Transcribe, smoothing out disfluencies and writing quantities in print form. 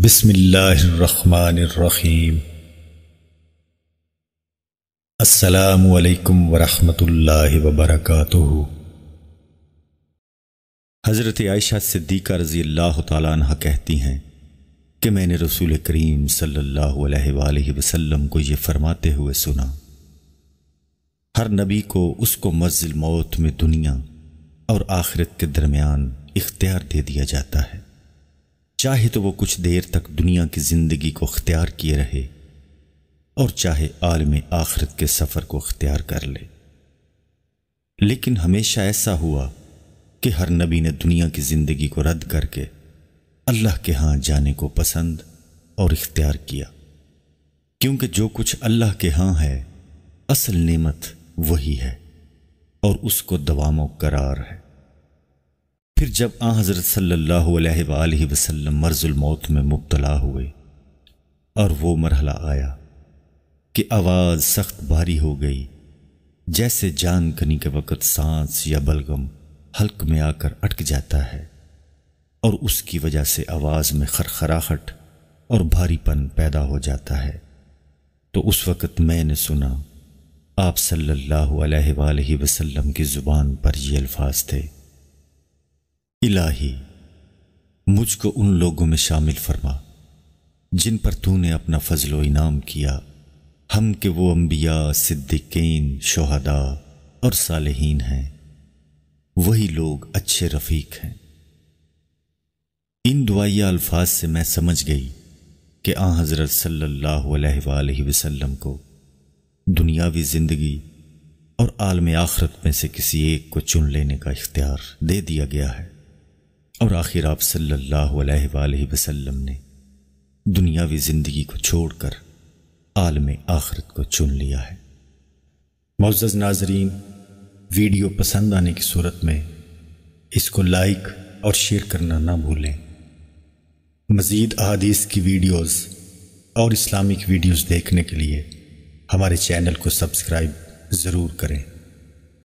بسم اللہ الرحمن الرحیم۔ السلام علیکم ورحمۃ اللہ وبرکاتہ۔ حضرت عائشہ صدیقہ رضی اللہ تعالیٰ عنہ کہتی ہیں کہ میں نے رسول کریم صلی اللہ علیہ وآلہ وسلم کو یہ فرماتے ہوئے سنا، ہر نبی کو اس کو منزل موت میں دنیا اور آخرت کے درمیان اختیار دے دیا جاتا ہے، چاہے تو وہ کچھ دیر تک دنیا کی زندگی کو اختیار کیے رہے اور چاہے عالم آخرت کے سفر کو اختیار کر لے۔ لیکن ہمیشہ ایسا ہوا کہ ہر نبی نے دنیا کی زندگی کو رد کر کے اللہ کے ہاں جانے کو پسند اور اختیار کیا، کیونکہ جو کچھ اللہ کے ہاں ہے اصل نعمت وہی ہے اور اس کو دوام و قرار ہے۔ پھر جب حضرت صلی اللہ علیہ وآلہ وسلم مرض الموت میں مبتلا ہوئے اور وہ مرحلہ آیا کہ آواز سخت بھاری ہو گئی، جیسے جان کنی کے وقت سانس یا بلغم حلق میں آ کر اٹک جاتا ہے اور اس کی وجہ سے آواز میں خرخراہٹ اور بھاری پن پیدا ہو جاتا ہے، تو اس وقت میں نے سنا آپ صلی اللہ علیہ وآلہ وسلم کی زبان پر یہ الفاظ تھے، الہی مجھ کو ان لوگوں میں شامل فرما جن پر تو نے اپنا فضل و انعام کیا، ہم کہ وہ انبیاء، صدیقین، شہداء اور صالحین ہیں، وہی لوگ اچھے رفیق ہیں۔ ان دعائیہ الفاظ سے میں سمجھ گئی کہ حضرت صلی اللہ علیہ وآلہ وسلم کو دنیاوی زندگی اور عالم آخرت میں سے کسی ایک کو چن لینے کا اختیار دے دیا گیا ہے، اور آخر آپ صلی اللہ علیہ وآلہ وسلم نے دنیاوی زندگی کو چھوڑ کر عالم آخرت کو چن لیا ہے۔ معزز ناظرین، ویڈیو پسند آنے کی صورت میں اس کو لائک اور شیئر کرنا نہ بھولیں۔ مزید احادیث کی ویڈیوز اور اسلامک ویڈیوز دیکھنے کے لیے ہمارے چینل کو سبسکرائب ضرور کریں۔